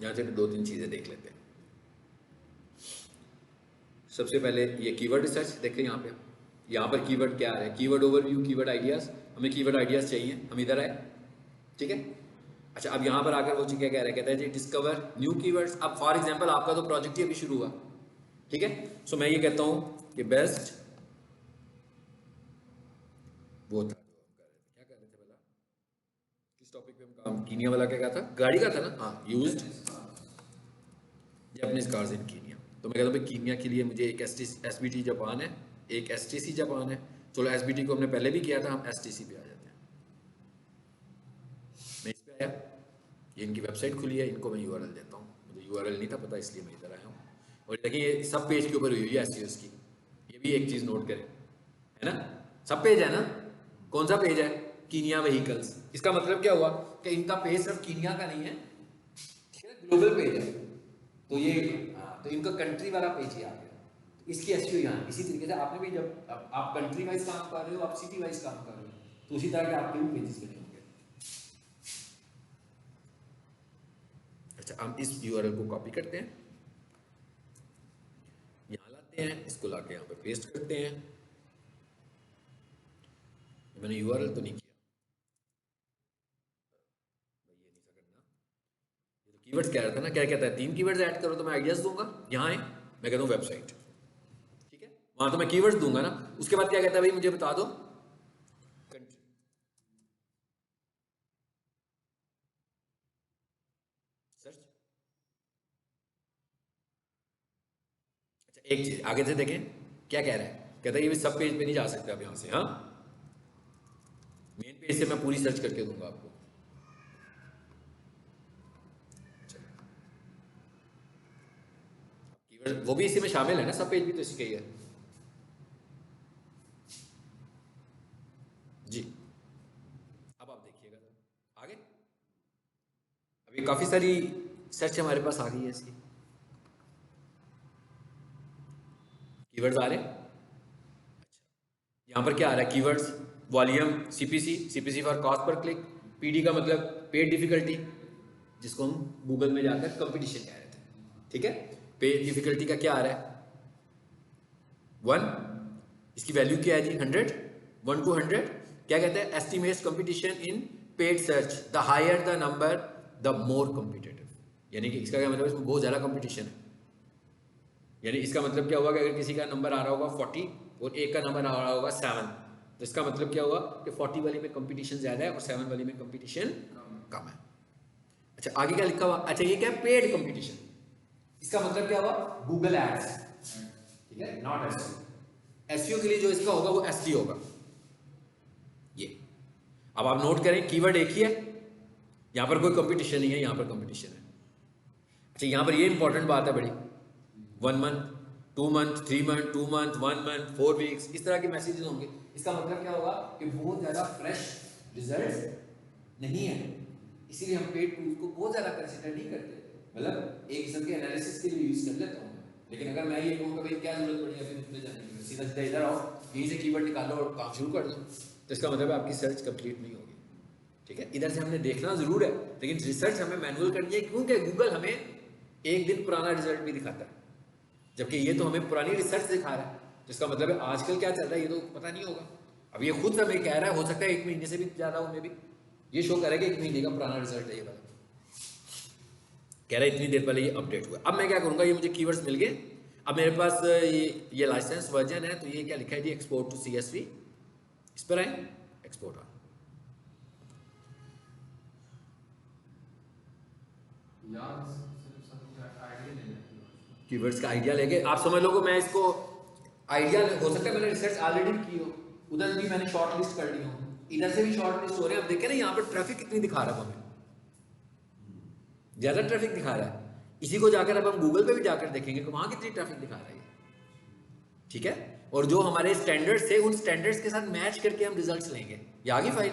यहाँ से दो तीन चीज़ें देख लेते हैं। सबसे पहले ये कीवर्ड रिसर्च देखें। यहाँ पर कीवर्ड क्या आ रहा है, कीवर्ड ओवरव्यू, कीवर्ड आइडियाज़। हमें कीवर्ड आइडियाज़ चाहिए, हम इधर आए, ठीक है। अच्छा, अब यहाँ पर आकर वो क्या कह रहा है, कहता है जी डिस्कवर न्यू कीवर्ड्स। अब फॉर एग्जांपल आपका तो प्रोजेक्ट ही अभी शुरू हुआ, ठीक है। सो मैं ये कहता हूँ कि बेस्ट वो था क्या कर रहे थे पहला, किस टॉपिक पे हम काम, कीनिया वाला क्या था, गाड़ी का था ना, हाँ, यूज्ड जापानीज कार्स इन कीनिया। तो मैं कहता हूँ भाई कीनिया के लिए मुझे एक एसबीटी जापान है, एक एसटीसी जापान है। चलो एसबीटी को हमने पहले भी किया था, हम एसटीसी पे आ जाते हैं। मैं इस पे आया, ये इनकी वेबसाइट खुली है, इनको मैं यूआरएल देता हूँ, मुझे यूआरएल नहीं था पता इसलिए मैं इधर आया हूँ। और देखिए ये सब पेज के ऊपर हुई है एसईओ की, ये भी एक चीज़ नोट करें, है ना, सब पेज है ना। कौन सा पेज है, कीनिया व्हीकल्स। इसका मतलब क्या हुआ कि इनका पेज सिर्फ कीनिया का नहीं है, ठीक है, ग्लोबल पेज है। तो ये तो इनका कंट्री वाला पेज ही आ गया, तो इसकी एसईओ यहाँ। इसी तरीके से आपने भी जब आप कंट्री वाइज काम कर रहे हो, आप सिटी वाइज काम कर रहे हो, तो उसी तरह के आपके भी पेजेस बने होंगे। अच्छा, हम इस यूआरएल को कॉपी करते हैं, यहाँ लाते हैं, इसको लाके यहाँ पे पेस्ट करते हैं। मैंने यूआरएल तो नहीं किया, ये नहीं सा करना। ये तो कीवर्ड्स कह रहा था ना, क्या कहता है, 3 कीवर्ड्स ऐड करो तो मैं आइडियाज दूंगा। यहाँ है, मैं कहता हूँ वेबसाइट, ठीक है, वहां तो मैं कीवर्ड्स दूंगा ना। उसके बाद क्या कहता है, भाई मुझे बता दो कंट्री, सर्च। अच्छा, एक चीज आगे से देखें क्या कह रहा है, कहता है ये भी सब पेज पे नहीं जा सकते आप यहाँ से, हाँ, मेन पेज से मैं पूरी सर्च करके दूंगा आपको। कीवर्ड वो भी इसी में शामिल है ना, सब पेज भी तो इसी का ही है जी। अब आप देखिएगा आगे, अभी काफी सारी सर्च हमारे पास आ गई है इसकी, कीवर्ड्स आ रहे हैं। यहाँ पर क्या आ रहा है, keywords, volume, CPC, CPC for cost per click, PD का मतलब पेड डिफिकल्टी, जिसको हम गूगल में जाकर कंपटीशन कह रहे थे, ठीक है। पेड डिफिकल्टी का क्या आ रहा है, 1, इसकी वैल्यू क्या है जी, 100, 1 to 100। क्या कहते हैं, estimates competition in paid search, the higher the number the more competitive. यानी कि इसका क्या मतलब, इसमें बहुत ज़्यादा कंपटीशन है। यानी इसका मतलब क्या हुआ कि अगर किसी का नंबर आ रहा होगा 40 और एक का नंबर आ रहा होगा 7, तो इसका मतलब क्या हुआ कि 40 वाली में कंपटीशन ज़्यादा है और 7 वाली में कंपटीशन कम है। अच्छा, आगे क्या लिखा हुआ, अच्छा ये क्या है, पेड कंपटीशन। इसका मतलब क्या हुआ, गूगल एड्स, ठीक है, नॉट एसईओ। एसईओ के लिए जो इसका होगा वो एसईओ होगा ये। अब आप नोट करें, कीवर्ड एक ही है, यहां पर कोई कंपटीशन नहीं है, यहां पर कंपटीशन है। अच्छा, यहां पर ये इंपॉर्टेंट बात है बड़ी, 1 month, 2 month, 3 month, 2 month, 1 month, 4 weeks, इस तरह के मैसेजेस होंगे। इसका मतलब क्या होगा कि बहुत ज्यादा फ्रेश रिजल्ट नहीं है, इसीलिए हम पेड टूल्स को बहुत ज्यादा कंसिडर नहीं करते। मतलब एक किस्म के एनालिसिस के लिए यूज कर लेता हूँ, लेकिन अगर मैं ये कहूँ कि भाई क्या जरूरत पड़ी है अभी उसमें जाने की, सीधा सीधा इधर आओ, यहीं से कीवर्ड निकालो और काम शुरू कर दो, तो इसका मतलब आपकी सर्च कंप्लीट नहीं होगी, ठीक है। इधर से हमने देखना जरूर है, लेकिन रिसर्च हमें मैनुअल करनी है, क्योंकि गूगल हमें एक दिन पुराना रिजल्ट भी दिखाता है, जबकि ये तो हमें पुरानी रिसर्च दिखा रहा है। जिसका मतलब है आजकल क्या चल रहा है ये तो पता नहीं होगा। अब ये खुद हमें कह रहा है, हो सकता है 1 महीने से भी ज्यादा हो, में भी ये शो करेगा 1 महीने का पुराना रिजल्ट है ये वाला, कह रहा है इतनी देर पहले ये अपडेट हुआ। अब मैं क्या करूंगा, ये मुझे कीवर्ड्स मिल गए, अब मेरे पास ये लाइसेंस वर्जन है, तो ये क्या लिखा है जी, एक्सपोर्ट टू सीएसवी, इस पर आए, एक्सपोर्ट ऑन। कीवर्ड्स का आइडिया लेके आप समझ लो कि मैं इसको आइडिया, हो सकता है मैंने रिसर्च ऑलरेडी की हो, उधर भी मैंने शॉर्ट लिस्ट कर ली हो, इधर से भी शॉर्ट लिस्ट हो रहे हैं। अब देखें ना यहाँ पर ट्रैफिक कितनी दिखा रहा है, हमें ज्यादा ट्रैफिक दिखा रहा है। इसी को जाकर अब हम गूगल पे भी जाकर देखेंगे कि वहां कितनी ट्रैफिक दिखा रहा है, ठीक है। और जो हमारे स्टैंडर्ड्स थे उन स्टैंडर्ड्स के साथ मैच करके हम रिजल्ट्स लेंगे। ये आ गई फाइल,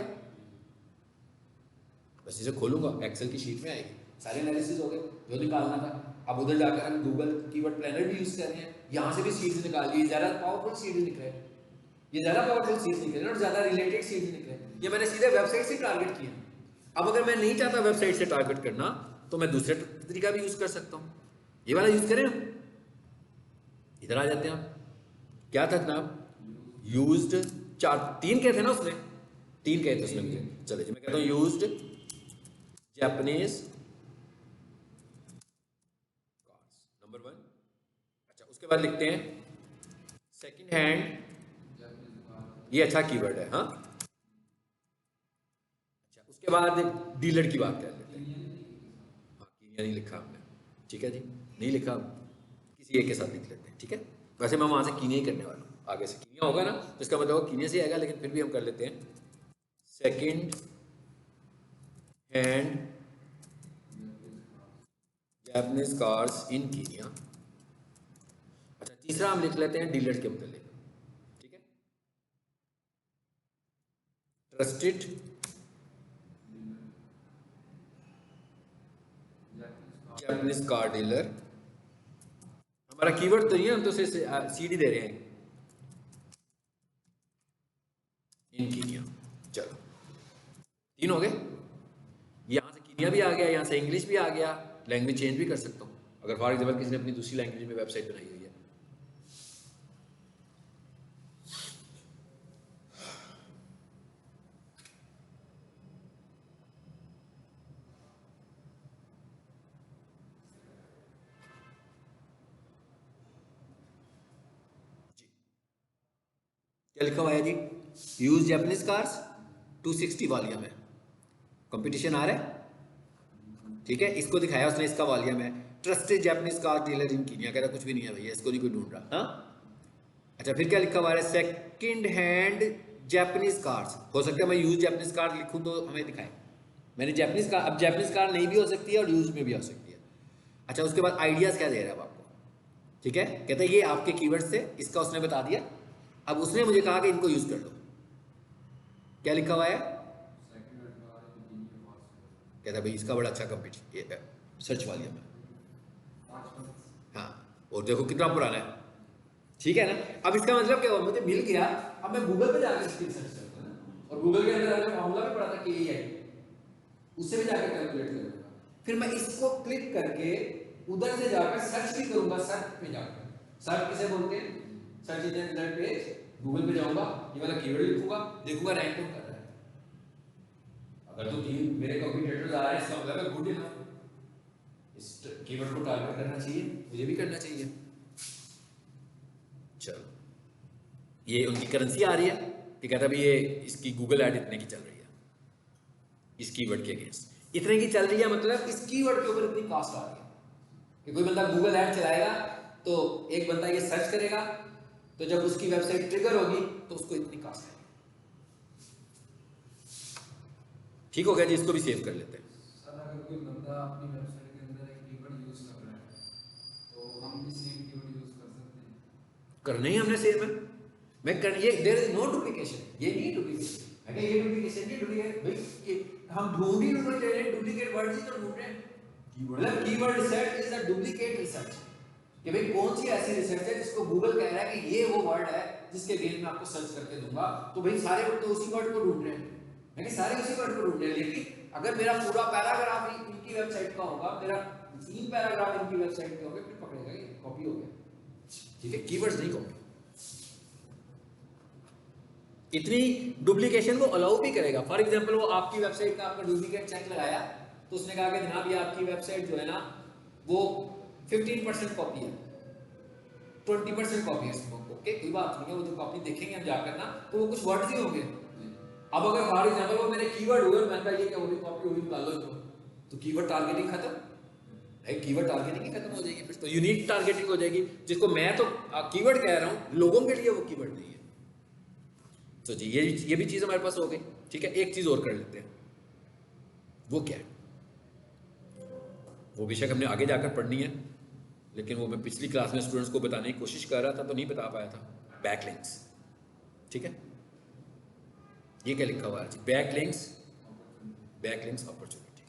बस इसे खोलूंगा, एक्सेल की शीट में आएगी, सारे एनालिसिस हो गए जो निकालना था। अब उधर जाकर हम गूगल कीवर्ड प्लानर भी यूज कर रहे हैं, यहाँ से भी सीड्स निकाल ली, ज्यादा पावरफुल सीड्स निकले, ये ज्यादा पावरफुल सीड्स निकले और ज्यादा रिलेटेड सीड्स निकले, ये मैंने सीधे वेबसाइट से टारगेट किया। अब अगर मैं नहीं चाहता वेबसाइट से टारगेट करना तो मैं दूसरे तरीका भी यूज कर सकता हूँ। ये वाला यूज करें हम, इधर आ जाते हैं आप। क्या था जनाब? यूज्ड, चार तीन कहे थे ना उसने, तीन कहे थे उसने मुझे। चलिए जी मैं कहता हूँ यूज्ड जापानीज नंबर 1। अच्छा उसके बाद लिखते हैं सेकंड हैंड, ये अच्छा कीवर्ड है हाँ। अच्छा उसके बाद डीलर की बात कर लेते हैं। हाँ कीनिया नहीं लिखा हमने, ठीक है जी, नहीं लिखा, किसी एक के साथ लिख लेते हैं, ठीक है। वैसे मैं वहां से कीनिया ही करने वाला हूँ, आगे से कीनिया होगा ना तो इसका मतलब कीनिया से आएगा, लेकिन फिर भी हम कर लेते हैं सेकंड हैंड जापानीज कार्स इन कीनिया। अच्छा तीसरा हम लिख लेते हैं डीलर के मतलब, ठीक है, ट्रस्टेड जापानीज कार डीलर। हमारा कीवर्ड तो ये, हम तो उसे सीडी दे रहे हैं इन कीनिया। चलो तीन हो गए, यहाँ से कीनिया भी आ गया, यहाँ से इंग्लिश भी आ गया, लैंग्वेज चेंज भी कर सकता हूँ अगर फॉर एग्जाम्पल किसी ने अपनी दूसरी लैंग्वेज में वेबसाइट बनाई हुई है। क्या लिखा हुआ है जी? यूज जापानीज कार्स 260 वॉल्यूम है, कंपटीशन आ रहा है, ठीक है। इसको दिखाया उसने, इसका वॉल्यूम है ट्रस्टेड जापानीज कार डीलर इन कीनिया, कह रहा कुछ भी नहीं है भैया, इसको नहीं कोई ढूंढ रहा हाँ। अच्छा फिर क्या लिखा हुआ है? Second hand Japanese cars. हो सकता है मैं यूज जापानीज कार लिखूं तो हमें दिखाए, मैंने जापानीज कार, अब जापानीज कार नहीं भी हो सकती है और यूज में भी हो सकती है। अच्छा उसके बाद आइडियाज क्या दे रहा है अब आपको, ठीक है, कहता है ये आपके कीवर्ड्स थे, इसका उसने बता दिया। अब उसने मुझे कहा कि इनको यूज कर लो। क्या लिखा हुआ है? कहता भाई इसका बड़ा अच्छा कंपीट सर्च वाली है, हाँ और देखो कितना पुराना है, ठीक है ना। अब इसका मतलब क्या हुआ, मुझे मिल गया, अब मैं गूगल पे जाकर इसकी सर्च करता हूँ और गूगल के अंदर अगर फॉर्मूला भी पड़ा था के आई, उससे भी जाकर कैलकुलेट करूंगा, फिर मैं इसको क्लिक करके उधर से जाकर सर्च भी करूंगा। सर्च पे जाकर, सर्च किसे बोलते हैं? Search engine result page. Google पे जाऊंगा, ये वाला कीवर्ड लिखूंगा, देखूंगा रैंक कौन कर रहा है। अगर तो तीन मेरे कंपटीटर्स आ रहे हैं, इसका मतलब है गुड इनफ, इस कीवर्ड को टारगेट करना चाहिए, मुझे भी करना चाहिए। चलो ये उनकी करेंसी आ रही है, ये कहता है ये इसकी गूगल ऐड इतने की चल रही है, इस कीवर्ड के अगेंस्ट इतने की चल रही है, मतलब इस कीवर्ड के ऊपर इतनी कॉस्ट आ रही है कि कोई बंदा गूगल ऐड चलाएगा तो एक बंदा ये सर्च करेगा, तो जब उसकी वेबसाइट ट्रिगर होगी तो उसको इतनी कॉस्ट आएगी। ठीक हो गया जी, इसको भी सेव कर लेते हैं। सर अगर कोई बंदा अपनी वेबसाइट के अंदर एक कीवर्ड यूज कर रहा है तो हम भी सेम कीवर्ड यूज कर सकते हैं? करना ही हमने सेम है, मैं कर, ये देयर इज नो डुप्लीकेशन, ये नहीं डुप्लीकेशन, अगर ये डुप्लीकेशन नहीं, डुप्लीकेट भाई ये हम ढूंढ ही नहीं रहे हैं, डुप्लीकेट वर्ड्स ही तो ढूंढ रहे हैं। मतलब keyword research is a duplicate research, कि भाई कौन सी ऐसी रिसर्च है जिसको गूगल कह रहा है कि ये वो वर्ड है जिसके अगेंस्ट मैं आपको सर्च करके दूंगा, तो भाई सारे वर्ड तो उसी वर्ड को ढूंढ रहे हैं, यानी सारे उसी वर्ड को ढूंढ रहे हैं। लेकिन अगर मेरा पूरा पैराग्राफ ही इनकी वेबसाइट का होगा, मेरा 3 पैराग्राफ इनकी वेबसाइट के होंगे, फिर पकड़ेगा ये कॉपी हो गया, ठीक है, कीवर्ड्स नहीं कॉपी। इतनी डुप्लीकेशन वो अलाउ भी करेगा। फॉर एग्जांपल वो आपकी वेबसाइट का आपका डुप्लीकेट चेक लगाया, तो उसने कहा कि जनाब ये आपकी वेबसाइट जो है ना वो 15% कॉपी है, 20% कॉपी है इसको, ओके कोई बात नहीं है, वो जो कॉपी देखेंगे हम जाकर ना तो वो कुछ वर्ड्स ही होंगे। अब अगर फॉर एग्जांपल वो मेरे कीवर्ड हुए, मैंने कहा ये क्या होगी, कॉपी होगी, निकाल लो इसको, तो कीवर्ड टारगेटिंग खत्म है, कीवर्ड टारगेटिंग ही खत्म हो जाएगी, फिर तो यूनिक टारगेटिंग हो जाएगी, जिसको मैं तो कीवर्ड कह रहा हूँ, लोगों के लिए वो कीवर्ड नहीं है। तो जी ये भी चीज हमारे पास हो गई, ठीक है। एक चीज और कर लेते हैं, वो क्या है, वो बेशक हमने आगे जाकर पढ़नी है, लेकिन वो मैं पिछली क्लास में स्टूडेंट्स को बताने की कोशिश कर रहा था तो नहीं बता पाया था। बैकलिंक्स, ठीक है, ये क्या लिखा हुआ है जी? Backlinks, backlinks opportunity.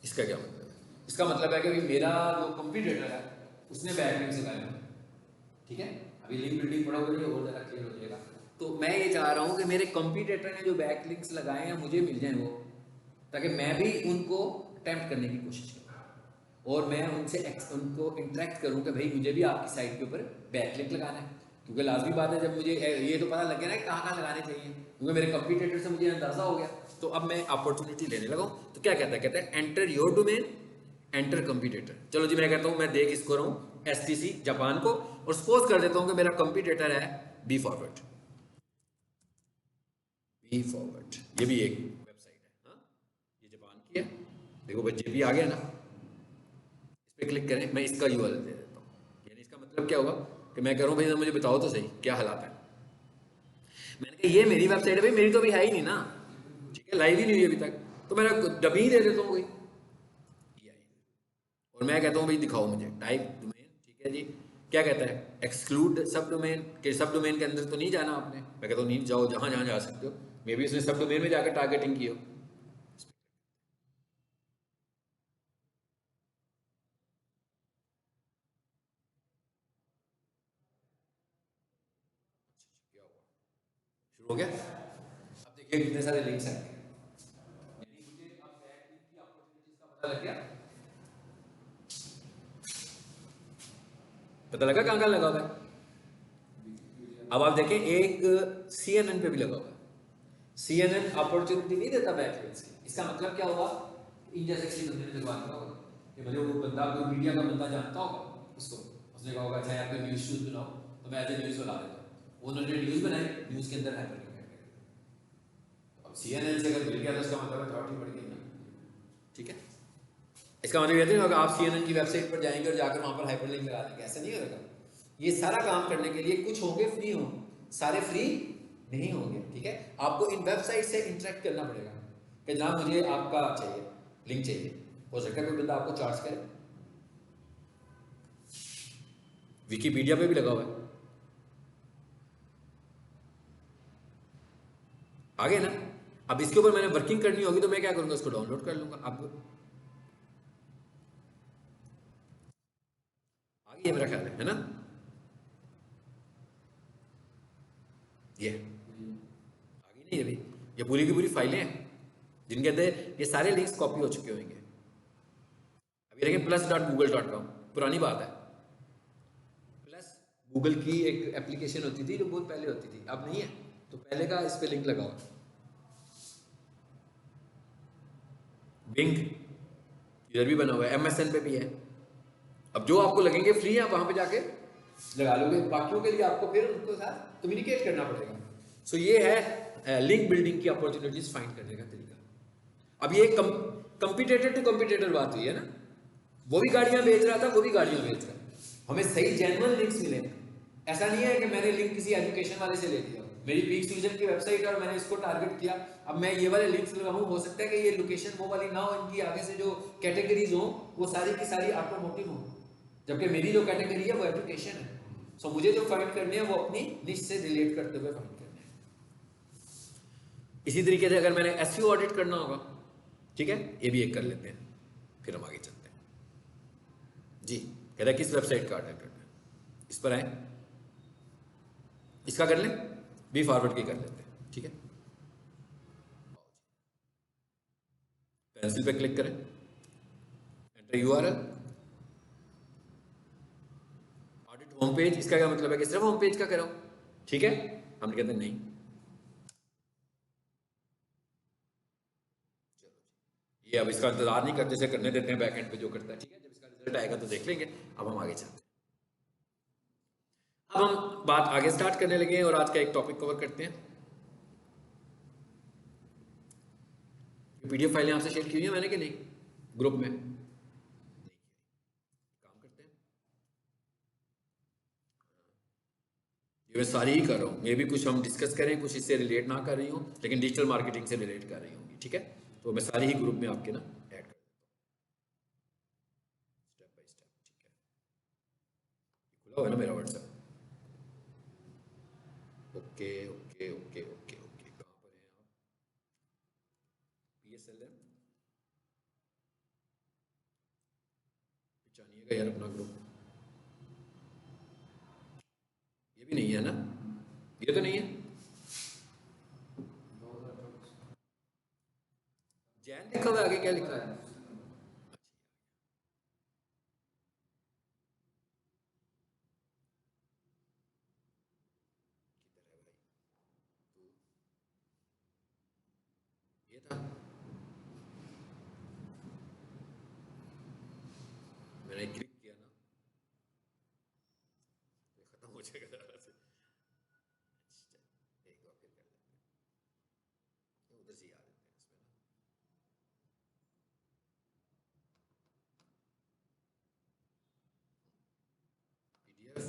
इसका क्या मतलब है? इसका मतलब है कि मेरा जो कंपटीटर है उसने बैकलिंक्स लगाया, ठीक है, अभी लिंक बिल्डिंग पढ़ोगे और ज़्यादा क्लियर हो जाएगा। तो मैं ये चाह रहा हूँ कि मेरे कंपटीटर ने जो बैकलिंक्स लगाए हैं मुझे मिल जाए वो, ताकि मैं भी उनको अटेम्प्ट करने की कोशिश करूँ और मैं उनसे उनको इंटरेक्ट करूँ कि भाई मुझे भी आपकी साइट के ऊपर बैकलिंक लगाना है। क्योंकि लाजमी बात है, जब मुझे ये तो पता लग गया ना कि कहाँ कहाँ लगाने चाहिए, क्योंकि मेरे कंपटीटर से मुझे अंदाजा हो गया, तो अब मैं अपॉर्चुनिटी लेने लगा हूँ। तो क्या कहता है enter your domain, enter competitor. चलो जी, मैं कहता हूँ मैं देख इसको रहा हूँ STC जापान को, और सपोज कर देता हूँ कि मेरा कंपटीटर है बी फॉरवर्ड। बी फॉरवर्ड ये भी एक वेबसाइट है, हाँ ये जापान की है। देखो भाई JP आ गया ना, इस पर क्लिक करें, मैं इसका URL दे देता हूँ। यानी इसका मतलब क्या होगा कि मैं कह रहा हूँ भाई मुझे बताओ तो सही क्या हालात है। मैंने कहा ये मेरी वेबसाइट है भाई, मेरी तो अभी है ही नहीं ना, ठीक है, लाइव ही नहीं हुई अभी तक, तो मैं डमी दे देता हूँ कोई, और मैं कहता हूँ भाई दिखाओ मुझे टाइप डोमेन, ठीक है जी। क्या कहता है एक्सक्लूड सब डोमेन, के सब डोमेन के अंदर तो नहीं जाना आपने। मैं कहता हूँ नहीं जाओ, जहाँ जहाँ जा सकते हो। मे बी उसने सब डोमेन में जाकर टारगेटिंग की हो। शुरू हो गया। अब देखिए कितने सारे लिंक्स आएंगे, यानी मुझे अब बैकलिंक की अपॉर्चुनिटीज का पता लग गया। पता लगा कहाँ कहाँ लगा हुआ है। अब आप देखें एक CNN पे भी लगा हुआ है। CNN अपॉर्चुनिटी नहीं देता बैकलिंक्स की। इसका मतलब क्या हुआ, इन जैसे किसी बंदे ने लगवा दिया होगा कि मतलब वो बंदा कोई मीडिया का बंदा जानता होगा उसको, उसने कहा होगा अच्छा यार कोई न्यूज़ शूज़ बनाओ, तो मैं एज ए न्यूज़ बना देता हूँ। उन्होंने न्यूज़ बनाई, न्यूज़ के अंदर हाइपरलिंक ऐड कर दिया। अब CNN से अगर मिल गया तो उसका मतलब अथॉरिटी बढ़ गई ना, ठीक है। इसका मतलब ये नहीं होगा आप CNN की वेबसाइट पर जाएंगे और जाकर वहाँ पर हाइपरलिंक लगा देंगे, ऐसा नहीं होगा। ये सारा काम करने के लिए कुछ होंगे फ्री होंगे, सारे फ्री नहीं होंगे, ठीक है। आपको इन वेबसाइट से इंटरेक्ट करना पड़ेगा कि जनाब मुझे आपका चाहिए लिंक चाहिए। हो सकता है कोई बंदा आपको चार्ज करे। विकीपीडिया पे भी लगा हुआ है, आगे ना। अब इसके ऊपर मैंने वर्किंग करनी होगी तो मैं क्या करूंगा, उसको डाउनलोड कर लूंगा। अब आगे मेरा ख्याल है ना, ये आगे नहीं अभी, ये पूरी की पूरी फाइलें हैं जिनके अंदर ये सारे लिंक्स कॉपी हो चुके होंगे। अभी देखिए plus.google.com, पुरानी बात है। प्लस गूगल की एक एप्लीकेशन होती थी जो बहुत पहले होती थी, अब नहीं है, तो पहले का इस पे लिंक लगा हुआ। बिंग इधर भी बना हुआ है, MSN पे भी है। अब जो आपको लगेंगे फ्री है आप वहां पे जाके लगा लोगे, बाकियों के लिए आपको फिर उनके साथ कम्युनिकेट करना पड़ेगा। सो ये है लिंक बिल्डिंग की अपॉर्चुनिटीज फाइंड करने का तरीका। अब ये कंपिटेटर टू कंपिटेटर बात हुई है ना, वो भी गाड़ियां बेच रहा था, वो भी गाड़ियां बेच रहा है, हमें सही जेन्युइन लिंक्स मिले। ऐसा नहीं है कि मैंने लिंक किसी एजुकेशन वाले से ले लिया, मेरी पीक सीजन की वेबसाइट है और मैंने इसको टारगेट किया, अब मैं ये वाले लिंक्स लगाऊं, हो सकता है कि ये लोकेशन वो वाली ना हो, इनकी आगे से जो कैटेगरीज हो वो सारी की सारी ऑटोमोटिव हो, जबकि मेरी जो कैटेगरी है वो एजुकेशन है। सो मुझे जो फाइंड करने हैं वो अपनी निश से रिलेट करते हुए फाइंड करने हैं। इसी तरीके से अगर मैंने SEO ऑडिट करना होगा, ठीक है, ये भी एक कर लेते हैं, फिर हम आगे चलते हैं। जी कह रहा है किस वेबसाइट का ऑर्डर करना है, इस पर आए, इसका कर लें, बी फॉरवर्ड की कर लेते हैं, ठीक है। पेंसिल पे क्लिक करें, enter URL, audit home page. इसका क्या मतलब है कि सिर्फ होम पेज का कराओ, ठीक है। हम कहते हैं नहीं, ये अब इसका इंतजार नहीं करते, से करने देते हैं बैकएंड पे जो करता है, ठीक है। जब इसका रिजल्ट आएगा तो देख लेंगे। अब हम आगे चलते हैं। अब हम बात आगे स्टार्ट करने लगे हैं और आज का एक टॉपिक कवर करते हैं। PDF फाइलें आपसे शेयर की हुई है मैंने कि नहीं ग्रुप में, काम करते हैं। ये मैं सारी ही कर रहा हूँ, मे भी कुछ हम डिस्कस करें, कुछ इससे रिलेट ना कर रही हूँ, लेकिन डिजिटल मार्केटिंग से रिलेट कर रही होंगी, ठीक है। तो मैं सारी ही ग्रुप में आपके ना ऐड कर देता हूँ स्टेप बाय स्टेप, ठीक है। खुला हुआ है ना मेरा WhatsApp, okay okay okay okay okay. कहाँ पर हैं आप, PSLM पहचानिएगा यार अपना ग्रुप। ये भी नहीं है ना, ये तो नहीं है, जैन लिखा हुआ क्या लिखा है? ये था, मैंने क्लिक किया ना, ये खत्म हो जाएगा जरा से। अच्छा, एक बार फिर कर लेते हैं, उधर से ही आ देते हैं इसमें ना। पीडीएफ,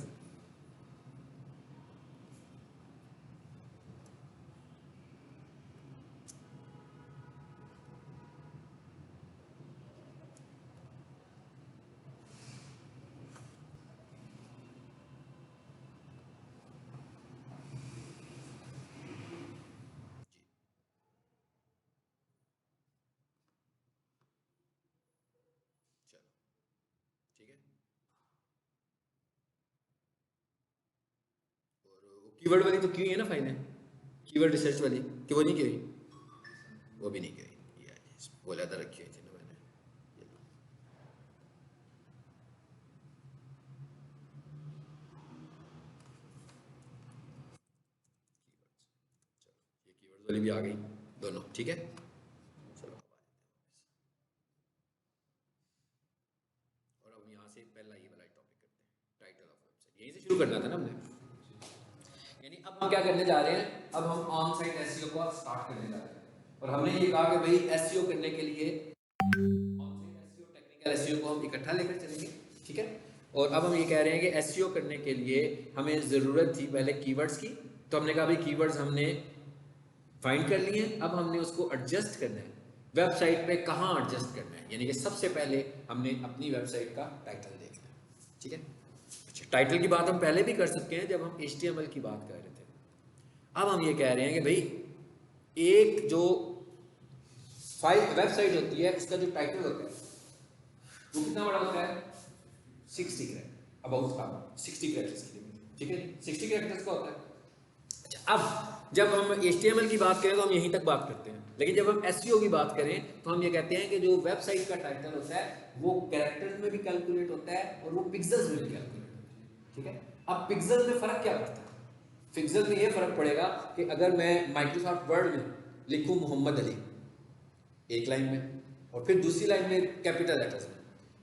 चलो ठीक है। और वो कीवर्ड वाली तो की है ना फाइलें, कीवर्ड रिसर्च वाली, कि वो नहीं की हुई? वो भी नहीं की हुई, ये वो ज़्यादा रखी हुई थी ना मैंने। ये लो। कीवर्ड्स, चलो ये कीवर्ड्स वाली भी आ गई दोनों, ठीक है। चलो अब आ जाते हैं वापस। और अब यहाँ से पहला ये वाला टॉपिक करते हैं, टाइटल ऑफ वेबसाइट। यहीं से शुरू करना था ना हमने, यानी अब हम क्या करने जा रहे हैं, अब हम ऑन साइट एसईओ को स्टार्ट करने जा रहे हैं। और हमने ये कहा कि भाई एसईओ करने के लिए on site SEO, technical SEO को हम इकट्ठा लेकर चलेंगे, ठीक है। और अब हम ये कह रहे हैं कि एसईओ करने के लिए हमें ज़रूरत थी पहले कीवर्ड्स की, तो हमने कहा भाई कीवर्ड्स हमने फाइंड कर लिए, अब हमने उसको एडजस्ट करना है। वेबसाइट पे कहाँ एडजस्ट करना है, यानी कि सबसे पहले हमने अपनी वेबसाइट का टाइटल देखना है, ठीक है। अच्छा, टाइटल की बात हम पहले भी कर सकते हैं जब हम HTML की बात कर रहे थे। अब हम ये कह रहे हैं कि भाई एक जो वेबसाइट होती है उसका जो टाइटल होता है वो कितना बड़ा होता है? 60 कैरेक्टर, अबाउट का 60 कैरेक्टर्स की लिमिट, ठीक है, 60 कैरेक्टर्स का होता है। अच्छा, अब जब हम HTML की बात करें तो हम यहीं तक बात करते हैं, लेकिन जब हम SEO की बात करें तो हम ये कहते हैं कि जो वेबसाइट का टाइटल होता है वो कैरेक्टर्स में भी कैलकुलेट होता है और वो पिक्सेल्स में भी कैलकुलेट होता है, ठीक है। अब पिक्सेल्स में फर्क क्या पड़ता है? पिक्सेल्स में ये फर्क पड़ेगा कि अगर मैं माइक्रोसॉफ्ट वर्ड में लिखूं मोहम्मद अली एक लाइन में, और फिर दूसरी लाइन में कैपिटल लेटर्स में,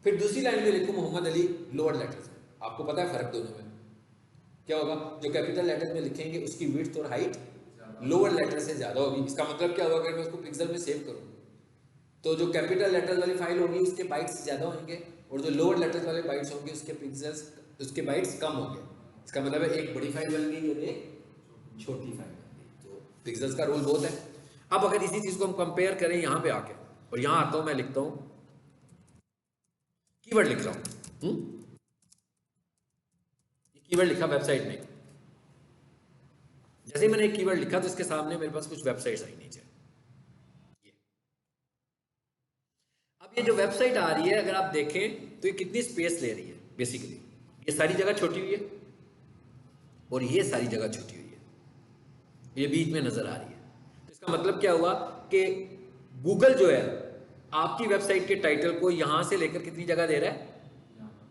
फिर दूसरी लाइन में लिखूं मोहम्मद अली लोअर लेटर्स में, आपको पता है फर्क दोनों में क्या होगा? जो कैपिटल लेटर में लिखेंगे उसकी विड्थ और हाइट लोअर लेटर से ज्यादा होगी। इसका मतलब क्या होगा? अगर मैं उसको पिक्सल में सेव करूं तो जो कैपिटल लेटर्स वाली फाइल होगी उसके बाइट्स ज्यादा होंगे, और जो लोअर लेटर्स वाले बाइट्स होंगे उसके पिक्सेल्स, उसके बाइट्स कम होंगे। इसका मतलब है एक बड़ी फाइल बन गई और एक छोटी फाइल बन गई, तो पिक्सेल्स का रोल बहुत है। अब अगर इसी चीज को हम कंपेयर करें यहाँ पे आके, और यहाँ आता हूँ मैं लिखता हूँ कीवर्ड लिख रहा हूँ, कीवर्ड लिखा वेबसाइट में, जैसे मैंने एक कीवर्ड लिखा तो इसके सामने मेरे पास कुछ वेबसाइट्स आई नीचे। अब ये जो वेबसाइट आ रही है अगर आप देखें तो ये कितनी स्पेस ले रही है? बेसिकली ये सारी जगह छोटी हुई है और ये सारी जगह छोटी हुई है, ये बीच में नजर आ रही है। तो इसका मतलब क्या हुआ कि गूगल जो है आपकी वेबसाइट के टाइटल को यहां से लेकर कितनी जगह दे रहा है?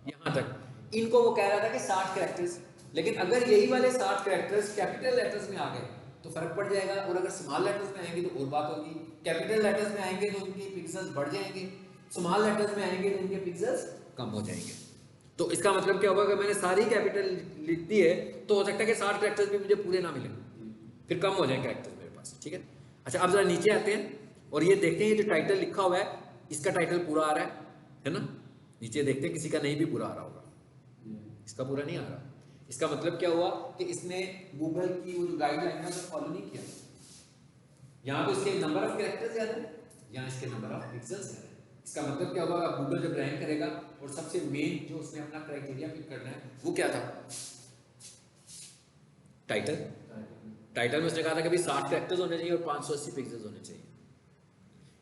यहां तक। इनको वो कह रहा था कि 60 कैरेक्टर्स, लेकिन अगर यही वाले 60 कैरेक्टर्स कैपिटल लेटर्स में आ गए तो फर्क पड़ जाएगा, और अगर स्मॉल लेटर्स में आएंगे तो और बात होगी। कैपिटल लेटर्स में आएंगे तो उनकी पिक्सेल्स बढ़ जाएंगे, स्मॉल लेटर्स में आएंगे तो उनके पिक्सेल्स कम हो जाएंगे। तो इसका मतलब क्या होगा? अगर मैंने सारी कैपिटल लिख दी है तो हो सकता है कि 60 कैरेक्टर्स भी मुझे पूरे ना मिले, फिर कम हो जाए कैरेक्टर्स मेरे पास, ठीक है। अच्छा, अब जरा नीचे आते हैं और ये देखते हैं ये जो टाइटल लिखा हुआ है इसका टाइटल पूरा आ रहा है ना? नीचे देखते हैं किसी का नहीं भी पूरा आ रहा होगा, इसका पूरा नहीं आ रहा। इसका मतलब क्या हुआ कि इसने गूगल की वो जो गाइडलाइन है उसे फॉलो नहीं किया। यहाँ तो इसके नंबर ऑफ कैरेक्टर्स ज्यादा है, यहाँ इसके नंबर ऑफ पिक्सेल्स ज्यादा है। इसका मतलब क्या होगा? गूगल जब रैंक करेगा और सबसे मेन जो उसने अपना क्राइटेरिया पिक करना है वो क्या था? टाइटल। टाइटल में उसने कहा था कि भाई 60 कैरेक्टर्स होने चाहिए और 580 पिक्सेल्स होने चाहिए।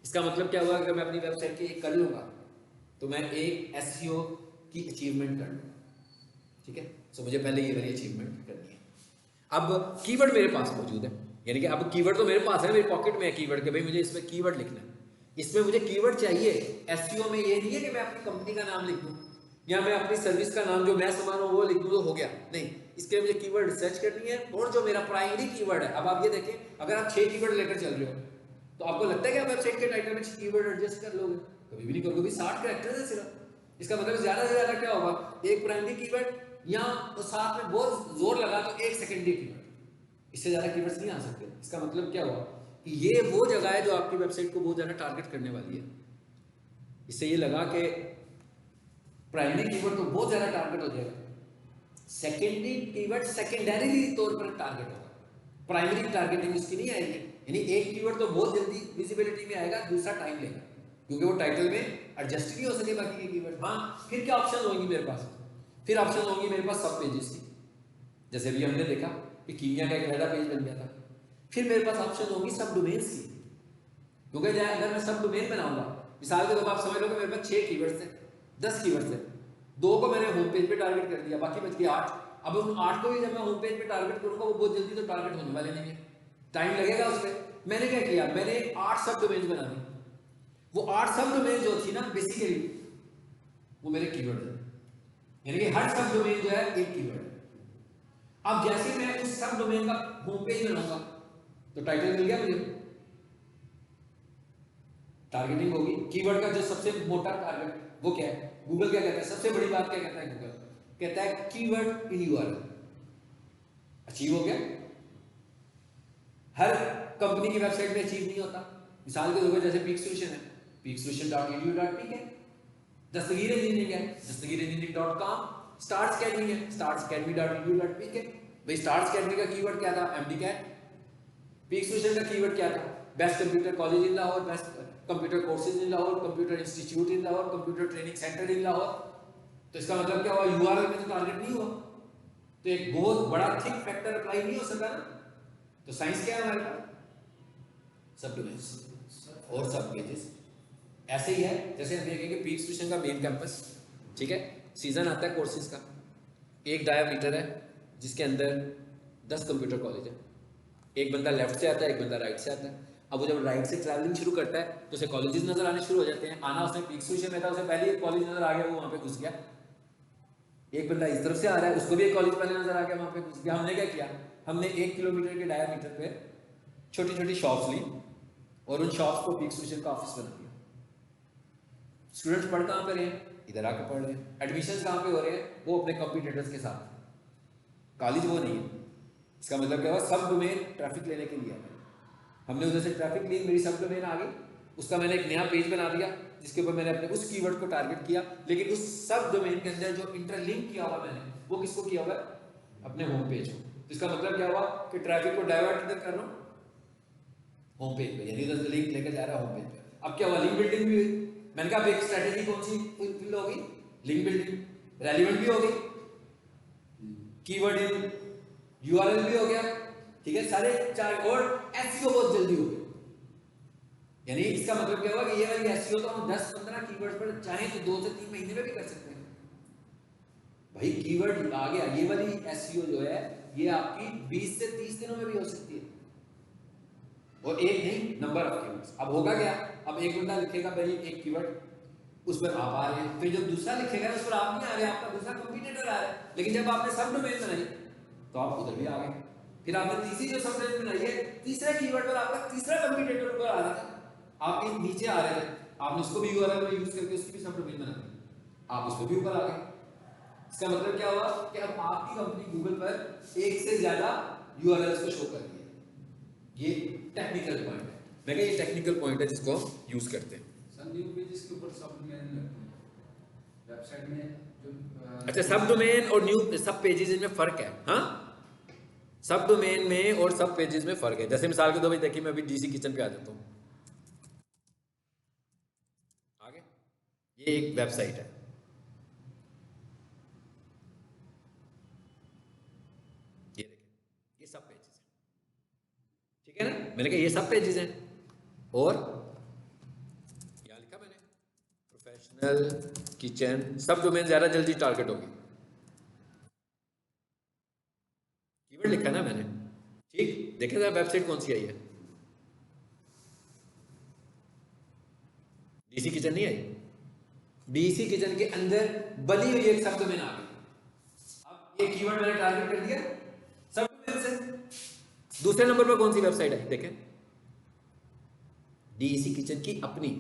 इसका मतलब क्या हुआ? अगर मैं अपनी वेबसाइट की एक कर लूंगा तो मैं एक SEO की अचीवमेंट कर लूंगा, ठीक है। सो मुझे पहले ये वाली अचीवमेंट करनी है। अब कीवर्ड मेरे पास मौजूद है, यानी कि अब कीवर्ड तो मेरे पास है, मेरे पॉकेट में है कीवर्ड के, भाई मुझे इसमें कीवर्ड लिखना है। इसमें मुझे कीवर्ड चाहिए। एसईओ में ये नहीं है कि मैं अपनी कंपनी का नाम लिख दूं या मैं अपनी सर्विस का नाम जो मैं सामान हूं वो लिख दूं तो हो गया, नहीं, इसके लिए मुझे कीवर्ड रिसर्च करनी है। और जो मेरा प्राइमरी कीवर्ड है, अब आप ये देखें, अगर आप 6 कीवर्ड लेकर चल रहे हो तो आपको लगता है कि आप वेबसाइट के टाइटल में 6 कीवर्ड एडजस्ट कर लोगे? कभी भी नहीं करोगे। 60 कैरेक्टर्स है सिर्फ। इसका मतलब ज्यादा से ज्यादा क्या होगा, एक प्राइमरी कीवर्ड या तो साथ में बहुत जोर लगा तो एक सेकेंडरी कीवर्ड, इससे ज्यादा कीवर्ड्स नहीं आ सकते। इसका मतलब क्या हुआ कि ये वो जगह है जो आपकी वेबसाइट को बहुत ज्यादा टारगेट करने वाली है। इससे ये लगा कि प्राइमरी कीवर्ड तो बहुत ज्यादा टारगेट हो जाएगा, सेकेंडरी कीवर्ड सेकेंडरी तौर पर टारगेट होगा, प्राइमरी टारगेटिंग उसकी नहीं आएगी। यानी एक कीवर्ड तो बहुत जल्दी विजिबिलिटी में आएगा, दूसरा टाइम लेगा क्योंकि वो टाइटल में एडजस्ट नहीं हो सके बाकी के कीवर्ड। हाँ, फिर क्या ऑप्शन होंगी मेरे पास? फिर ऑप्शन होंगी मेरे पास सब पेजेस की, जैसे भी हमने देखा कि कीमिया का एक नया पेज बन गया था। फिर मेरे पास ऑप्शन होंगी सब डोमेन्स की, क्योंकि अगर मैं सब डोमेन बनाऊंगा, मिसाल के तौर पर आप समझ लो कि मेरे पास 6 कीवर्ड्स थे, 10 कीवर्ड्स थे, 2 को मैंने होम पेज पे टारगेट कर दिया, बाकी बच गए 8। अब उन 8 को भी जब मैं होम पेज पे टारगेट करूंगा वो बहुत जल्दी तो टारगेट होने वाले नहीं है, टाइम लगेगा उसमें। मैंने क्या किया, मैंने 8 सब डोमेन बना दी। वो 8 सब डोमेन जो थी ना बेसिकली वो मेरे कीवर्ड है, यानी कि हर सब डोमेन जो है एक कीवर्ड है। अब जैसे मैं उस सब डोमेन का होम पेज बनाऊंगा तो टाइटल मिल गया मुझे, टारगेटिंग होगी। कीवर्ड का जो सबसे मोटा टारगेट वो क्या है, गूगल क्या कहता है, सबसे बड़ी बात क्या कहता है गूगल, कहता है कीवर्ड इन यूआरएल। अचीव हो गया, हर कंपनी की वेबसाइट में अचीव नहीं होता। मिसाल के तौर पर जैसे पीक सोल्यूशन है, peaksolution.edu.pk है, दस्तगीर इंजीनियरिंग है, दस्तगीर-engineering.com, स्टार्स अकेडमी है, starsacademy.edu.pk। भाई स्टार्स अकेडमी का कीवर्ड क्या था, एमडी कैट। पीक सोल्यूशन का कीवर्ड क्या था, best computer college in Lahore, best computer courses in Lahore, computer institute in Lahore, computer training centre in Lahore. तो इसका मतलब क्या हुआ, यूआरएल में तो टारगेट नहीं हुआ, तो एक बहुत बड़ा थिक फैक्टर अप्लाई नहीं हो सका ना। तो साइंस क्या है हमारे पास, सब डोमेन्स और सब पेजेस। ऐसे ही है जैसे हम देखेंगे पीक सोल्यूशन का मेन कैंपस, ठीक है, सीजन आता है कोर्सेज का, एक डायमीटर है जिसके अंदर 10 कंप्यूटर कॉलेज है। एक बंदा लेफ्ट से आता है, एक बंदा राइट से आता है। अब वो जब राइट से ट्रैवलिंग शुरू करता है तो उसे कॉलेजेस नजर आने शुरू हो जाते हैं। आना उसने पीक सोल्यूशन में था, उसे पहले एक कॉलेज नजर आ गया, वो वहां पे घुस गया। एक बंदा इस तरफ से आ रहा है, उसको भी एक कॉलेज पहले नजर आ गया, वहां पे घुस गया। हमने क्या किया, हमने 1 किलोमीटर के डायमीटर पे छोटी छोटी शॉप्स ली और उन शॉप्स को पीक सोल्यूशन का ऑफिस बना दिया। स्टूडेंट्स पढ़ कहाँ पे रहे हैं, इधर आके पढ़ रहे हैं। एडमिशन कहाँ पे हो रहे हैं, वो अपने कॉम्पिटिटर्स के साथ, कॉलेज वो नहीं है। इसका मतलब क्या हुआ, सब डोमेन ट्रैफिक लेने के लिए है। हमने उधर से ट्रैफिक ली, मेरी सब डोमेन आ गई, उसका मैंने एक नया पेज बना दिया जिसके ऊपर मैंने अपने उस कीवर्ड को टारगेट किया। लेकिन उस सब डोमेन के अंदर जो इंटरलिंक किया हुआ मैंने, वो किसको किया हुआ है, अपने होम पेज को। तो इसका मतलब क्या हुआ कि ट्रैफिक को डाइवर्ट इधर कर रहा हूँ होम पेज पे, यानी उधर से लिंक लेकर जा रहा है होम पेज पे। अब क्या हुआ, लिंक बिल्डिंग भी हुई। मैंने कहा एक स्ट्रेटेजी कौन सी फुलफिल होगी, लिंक बिल्डिंग। रेलिवेंट भी हो गई, कीवर्ड इन यूआरएल भी हो गया, ठीक है, सारे 4। और एसईओ बहुत जल्दी हो गया। यानी इसका मतलब क्या हुआ कि ये वाली एसईओ तो हम 10-15 कीवर्ड्स पर चाहे तो 2 से 3 महीने में भी कर सकते हैं। भाई कीवर्ड आ गया, ये वाली एसईओ जो है ये आपकी 20 से 30 दिनों में भी हो सकती है, और एक नहीं, नंबर ऑफ कीवर्ड्स। अब होगा क्या, अब एक बंदा लिखेगा भाई एक कीवर्ड, उस पर आप आ रहे हैं, फिर जब दूसरा लिखेगा उस पर आप नहीं आ रहे, आपका दूसरा कंपटीटर आ रहा है। लेकिन जब आपने सब डोमेन बनाई तो आप उधर भी आ गए। फिर आपने तीसरी जो सब डोमेन बनाई है, तीसरे कीवर्ड पर आपका तीसरा कंपटीटर ऊपर आ रहा था, आप नीचे आ रहे थे, आपने उसको भी यूआरएल में यूज करके उसकी भी सब डोमेन बना दी, आप उस पर भी ऊपर आ गए। इसका मतलब क्या हुआ कि अब आपकी कंपनी गूगल पर एक से ज्यादा यूआरएल्स को शो कर रही है। ये टेक्निकल पॉइंट है, मैं कहा ये टेक्निकल पॉइंट है जिसको यूज करते हैं। न्यू पेजेस के ऊपर सब डोमेन लगते हैं वेबसाइट में जो अच्छा, सब डोमेन और न्यू सब पेजेस इनमें फर्क है। हाँ, सब डोमेन में और सब पेजेस में फर्क है। जैसे मिसाल के तौर पर देखिए, मैं अभी डीसी किचन पे आ जाता हूँ, आगे ये एक वेबसाइट है, ये देखिए, ये सब पेजेस है, ठीक है ना। मैंने कहा ये सब पेजेस हैं, और क्या लिखा मैंने, प्रोफेशनल किचन, सब डोमेन ज्यादा जल्दी टारगेट होगी, कीवर्ड लिखा ना मैंने, ठीक। देखें जरा वेबसाइट कौन सी आई है, डीसी किचन नहीं आई, डीसी किचन के अंदर बनी हुई एक सब डोमेन आ गई। अब ये कीवर्ड मैंने टारगेट कर दिया सब डोमेन से। दूसरे नंबर पर कौन सी वेबसाइट आई देखें, डीसी किचन की अपनी।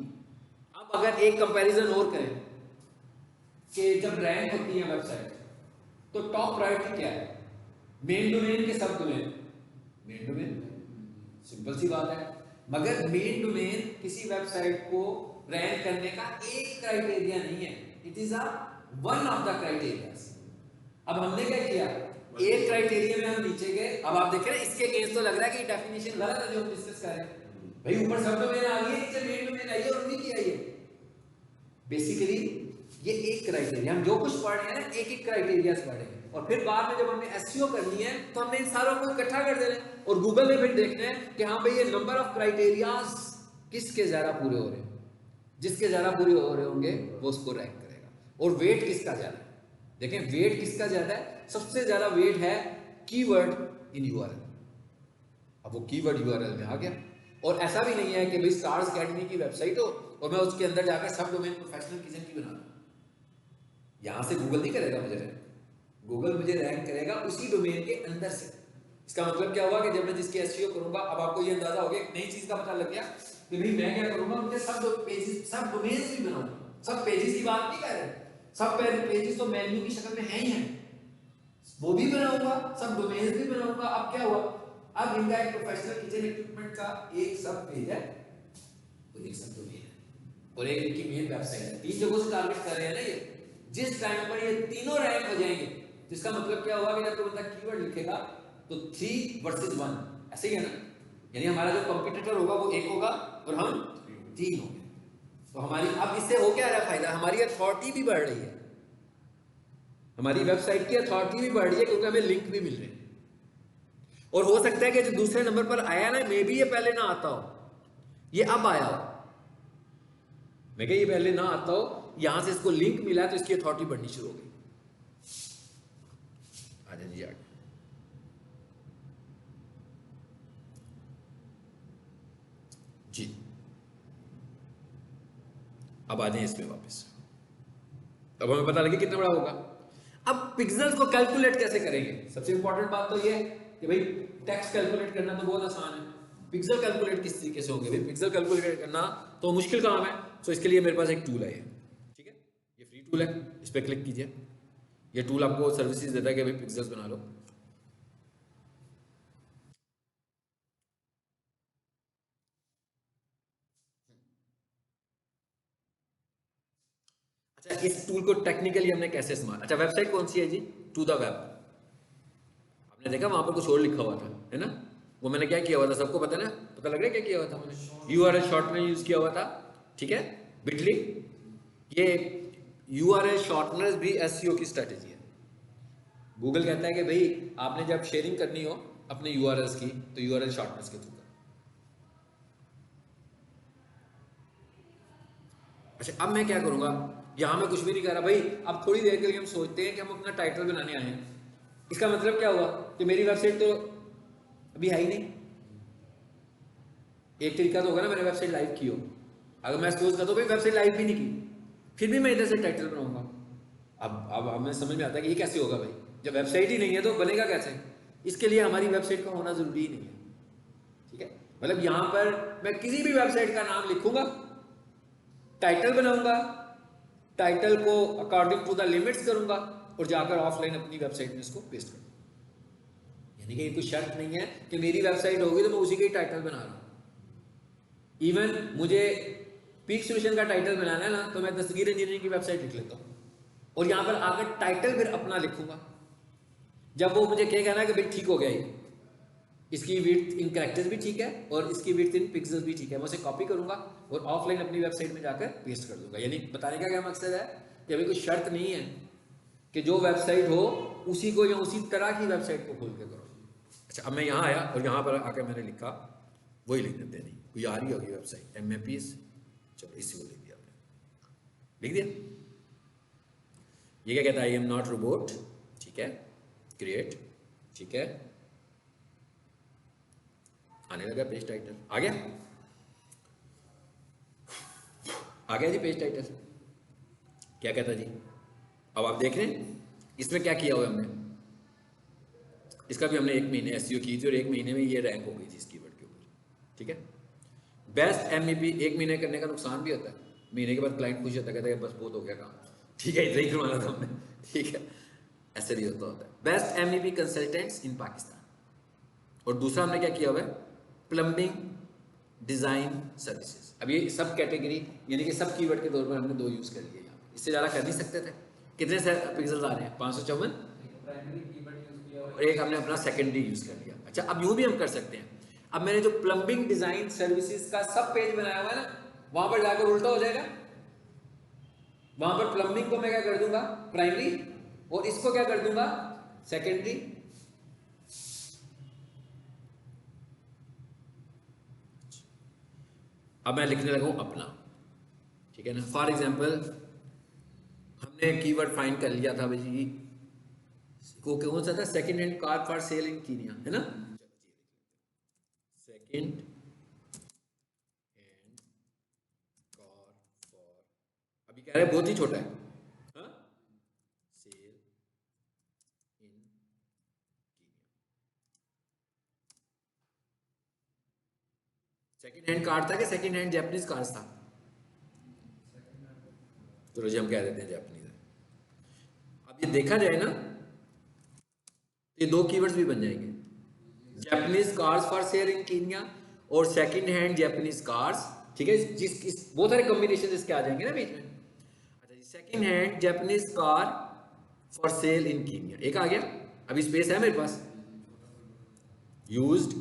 अब अगर एक कंपैरिजन और करें कि जब रैंक होती है वेबसाइट तो टॉप प्रायोरिटी क्या है, मेन डोमेन के सब डोमेन? मेन डोमेन, सिंपल सी बात है। मगर मेन डोमेन किसी वेबसाइट को रैंक करने का एक क्राइटेरिया नहीं है, it is a one of the criterias. अब हमने क्या किया, एक क्राइटेरिया में हम नीचे गए। अब आप देख रहे हैं इसके केस तो लग रहा है कि डेफिनेशन गलत है जो हम डिस्कस कर रहे हैं। भाई ऊपर सब डोमेन आ गई है, नीचे मेन डोमेन आई है और उन्हीं की आई है। बेसिकली ये एक क्राइटेरिया, हम जो कुछ पढ़ रहे हैं ना एक एक क्राइटेरिया से पढ़ रहे हैं, और फिर बाद में जब हमने एसईओ करनी है तो हमने इन सारों को इकट्ठा कर देना है और गूगल में फिर देखना है कि हाँ भाई ये नंबर ऑफ क्राइटेरियाज किसके ज्यादा पूरे हो रहे हैं। जिसके ज्यादा पूरे हो रहे होंगे वो उसको रैंक करेगा। और वेट किसका ज्यादा है, देखें वेट किसका ज्यादा है, सबसे ज्यादा वेट है कीवर्ड इन यूआरएल। अब वो कीवर्ड यूआरएल में आ गया। और ऐसा भी नहीं है कि भाई स्टार्स एकेडमी की वेबसाइट हो और मैं उसके अंदर जाकर सब डोमेन प्रोफेशनल किचन की बना दूं। यहां से गूगल नहीं करेगा मुझे रैंक, गूगल मुझे रैंक करेगा उसी डोमेन के अंदर से। इसका मतलब क्या हुआ कि जब मैं जिसकी एसईओ करूंगा, अब आपको ये अंदाजा हो गया, एक नई चीज का पता लग गया कि भाई मैं क्या करूंगा, मुझे सब पेजेस सब डोमेन्स भी बनाऊंगा। सब पेजेस की बात नहीं कर रहे, सब पेजेस तो मेन्यू की शक्ल में है ही है, वो भी बनाऊंगा, सब डोमेन्स भी बनाऊंगा। अब क्या हुआ, अब इनका एक प्रोफेशनल किचन इक्विपमेंट का एक सब पेज है और एक सब डोमेन है और एक इनकी मेन वेबसाइट है। तीन जगहों से टारगेट कर रहे हैं ना ये। जिस टाइम पर ये तीनों रैंक हो जाएंगे तो इसका मतलब क्या हुआ कि जब कोई बंदा कीवर्ड लिखेगा तो 3 वर्सेस 1, ऐसे ही है ना। यानी हमारा जो कंपटीटर होगा वो 1 होगा और हम 3 होंगे। तो हमारी अब इससे हो क्या रहा है फायदा, हमारी अथॉरिटी भी बढ़ रही है, हमारी वेबसाइट की अथॉरिटी भी बढ़ रही है क्योंकि हमें लिंक भी मिल रहे हैं। और हो सकता है कि जो दूसरे नंबर पर आया ना, मे भी ये पहले ना आता हो, ये अब आया हो। मैं कह ये पहले ना आता हो, यहां से इसको लिंक मिला तो इसकी अथॉरिटी बढ़नी शुरू हो गई। आजा जी आगे। जी अब आ जाए इसमें वापस। अब हमें पता लगे कितना बड़ा होगा। अब पिक्सेल्स को कैलकुलेट कैसे करेंगे, सबसे इंपॉर्टेंट बात तो ये है कि भाई टेक्स्ट कैलकुलेट करना तो बहुत आसान है, पिक्सल कैलकुलेट किस तरीके से होंगे। भाई पिक्सल कैलकुलेट करना तो मुश्किल काम है। तो इसके लिए मेरे पास एक टूल है ये, ठीक है, ये फ्री टूल है, इस पर क्लिक कीजिए। ये टूल आपको सर्विसेज देता है कि भाई पिक्सेल्स बना लो। अच्छा इस टूल को टेक्निकली हमने कैसे इस्तेमाल, अच्छा वेबसाइट कौन सी है जी, टू द वेब। आपने देखा वहां पर कुछ और लिखा हुआ था है ना, वो मैंने क्या किया हुआ था सबको पता है ना, पता लग रहा है क्या किया हुआ था मैंने, यूआरएल शॉर्टनर यूज किया हुआ था, ठीक है, बिटली। ये यूआरएल शॉर्टनर भी एसईओ की स्ट्रेटेजी है। गूगल कहता है कि भाई आपने जब शेयरिंग करनी हो अपने यूआरएल्स की तो यूआरएल शॉर्टनर्स के थ्रू करो। अच्छा अब मैं क्या करूंगा, यहां मैं कुछ भी नहीं कर रहा भाई। अब थोड़ी देर के लिए हम सोचते हैं कि हम अपना टाइटल बनाने आए हैं, इसका मतलब क्या हुआ कि मेरी वेबसाइट तो अभी है ही नहीं। एक तरीका तो होगा ना मैंने वेबसाइट लाइव की हो, अगर मैं सपोज करता हूँ भाई वेबसाइट लाइव भी नहीं की, फिर भी मैं इधर से टाइटल बनाऊंगा। अब हमें समझ में आता है कि ये कैसे होगा भाई, जब वेबसाइट ही नहीं है तो बनेगा कैसे। इसके लिए हमारी वेबसाइट का होना जरूरी ही नहीं है, ठीक है। मतलब यहां पर मैं किसी भी वेबसाइट का नाम लिखूंगा, टाइटल बनाऊंगा, टाइटल को अकॉर्डिंग टू द लिमिट्स करूंगा और जाकर ऑफलाइन अपनी वेबसाइट में इसको पेस्ट करूंगा। यानी कि कोई शर्त नहीं है कि मेरी वेबसाइट होगी तो मैं उसी का ही टाइटल बना रहा हूं। इवन मुझे पीक सोल्यूशन का टाइटल बनाना है ना तो मैं दस्तगीर इंजीनियरिंग की वेबसाइट लिख लेता हूँ और यहां पर आकर टाइटल फिर अपना लिखूंगा। जब वो मुझे कहेगा ना कि भाई ठीक हो गया ये, इसकी विड्थ इन कैरेक्टर्स भी ठीक है और इसकी विड्थ इन पिक्सेल्स भी ठीक है, मैं उसे कॉपी करूंगा और ऑफलाइन अपनी वेबसाइट में जाकर पेस्ट कर दूंगा। यानी बताने का क्या मकसद है कि अभी कोई शर्त नहीं है कि जो वेबसाइट हो उसी को या उसी तरह की वेबसाइट को खोल के करो। अच्छा अब मैं यहाँ आया और यहाँ पर आकर मैंने लिखा, वही लिख देते नहीं, कोई आ रही होगी वेबसाइट MAPs, चलो इसी को लिख दिया आपने, लिख दिया। ये क्या कहता है, आई एम नॉट रोबोट, ठीक है, क्रिएट, ठीक है, आने लगा पेज टाइटल आ गया। आ गया जी पेज टाइटल, क्या कहता जी। अब आप देख रहे हैं इसमें क्या किया हुआ है हमने, इसका भी हमने 1 महीने एसईओ की थी और 1 महीने में ये रैंक हो गई थी इस कीवर्ड के ऊपर, ठीक है। बेस्ट एमईपी 1 महीने करने का नुकसान भी होता है, महीने के बाद क्लाइंट खुश होता है, कहता है बस बहुत हो गया काम, ठीक है, इतना ही करवाना था हमने, ठीक है, ऐसे नहीं होता होता है। बेस्ट एमईपी कंसल्टेंट्स इन पाकिस्तान, और दूसरा हमने क्या किया हुआ है, प्लम्बिंग डिजाइन सर्विसेज। अब ये सब कैटेगरी यानी कि सब कीवर्ड के तौर पर हमने 2 यूज कर लिए यहाँ, इससे ज़्यादा कर नहीं सकते थे। कितने पिक्सल्स आ रहे हैं, 554, प्राइमरी कीवर्ड यूज किया और एक हमने अपना सेकेंडरी यूज कर लिया। अच्छा, अब यूं भी हम कर सकते हैं, अब मैंने जो प्लम्बिंग डिजाइन सर्विसेज का सब पेज बनाया हुआ है ना, वहां पर जाकर उल्टा हो जाएगा, वहां पर प्लम्बिंग को मैं क्या कर दूंगा प्राइमरी, और इसको क्या कर दूंगा सेकेंडरी। अब मैं लिखने लगा हूं अपना, ठीक है ना। फॉर एग्जाम्पल हमने कीवर्ड फाइंड कर लिया था भाई जी, को कौन सा था, second hand car for sale in Kenya, है ना। सेकेंड हैंड कार फॉर, अभी कह रहे हैं बहुत ही छोटा है, हाँ? Cell in Kenya. Second hand car था कि सेकेंड हैंड जैपनीज कार्स था, चलो जी हम कह देते हैं जैपनीज है। अब ये देखा जाए ना, ये 2 कीवर्ड्स भी बन जाएंगे, Japanese cars for sale in Kenya और सेकंड हैंड जैपनीज कार्स, ठीक है, बहुत सारे कॉम्बिनेशन इसके आ जाएंगे ना बीच में। अच्छा जी, second hand Japanese car for sale in Kenya, एक आ गया। अभी स्पेस है मेरे पास, used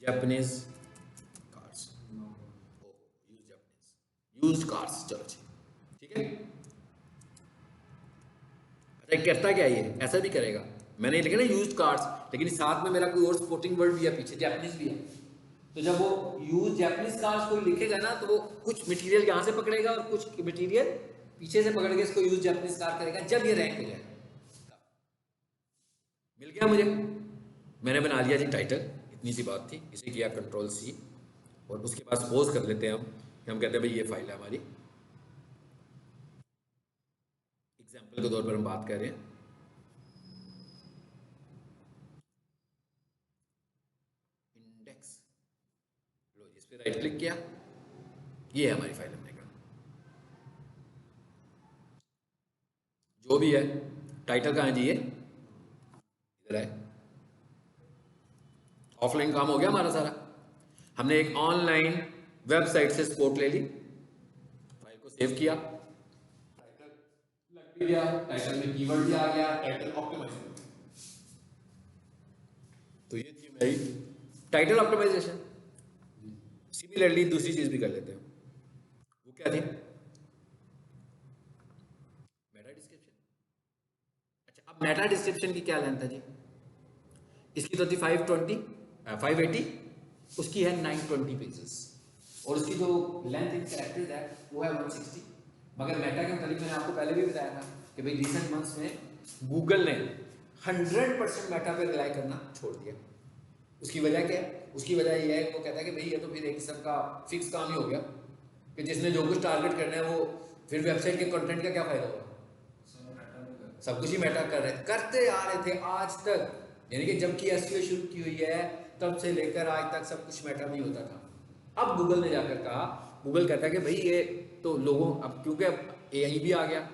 Japanese cars, used cars, चलो जी, ठीक है। अच्छा करता क्या ये, ऐसा भी करेगा, मैंने लिखा ना यूज्ड कार्स, लेकिन साथ में मेरा कोई और सपोर्टिंग वर्ड भी है पीछे, जैपनीज भी है, तो जब वो यूज जैपनीज कार्स को लिखेगा ना, तो वो कुछ मटेरियल यहाँ से पकड़ेगा और कुछ मटेरियल पीछे से पकड़ के इसको यूज जैपनीज कार करेगा, जब ये रैंक हो जाएगा। मिल गया मुझे, मैंने बना लिया जी टाइटल, इतनी सी बात थी, इसे किया Ctrl+C, और उसके बाद सपोज कर लेते हैं हम कहते हैं भाई ये फाइल है हमारी, एग्जाम्पल के तौर पर हम बात कर रहे हैं, इंडेक्स, लो इस पे राइट क्लिक किया, ये है हमारी फाइल, हमने कहा जो भी है, टाइटल कहाँ है जी, ये इधर है। ऑफलाइन काम हो गया हमारा सारा, हमने एक ऑनलाइन वेबसाइट से सपोर्ट ले ली, फाइल को सेव किया, टाइटल लग भी गया, टाइटल में कीवर्ड भी आ गया, टाइटल ऑप्टिमाइज हो गया। तो ये थी मेरी टाइटल ऑप्टिमाइजेशन। सिमिलरली दूसरी चीज भी कर लेते हैं, वो क्या थी, मेटा डिस्क्रिप्शन। अच्छा, अब मेटा डिस्क्रिप्शन की क्या लेंथ है जी, इसकी तो थी 580, उसकी है 920 पेजेस, और उसकी जो लेंथ इन कैरेक्टर्स है वो है 160। मगर मेटा के मतलब मैंने आपको पहले भी बताया था कि भाई रिसेंट मंथ्स में गूगल ने 100% मेटा पे रिलाई करना छोड़ दिया। उसकी वजह क्या है, उसकी वजह ये है कि वो कहता है कि भाई ये तो फिर एक किस्म का फिक्स काम ही हो गया कि जिसने जो कुछ टारगेट करना है वो फिर वेबसाइट के कंटेंट का क्या फायदा होगा, सब कुछ ही मेटा कर रहे करते आ रहे थे आज तक, यानी कि जब की एसईओ शुरू की हुई है तब से लेकर आज तक सब कुछ मेटा में होता था। अब गूगल ने जाकर कहा, गूगल कहता है कि भाई ये तो लोगों, अब क्योंकि एआई भी आ गया,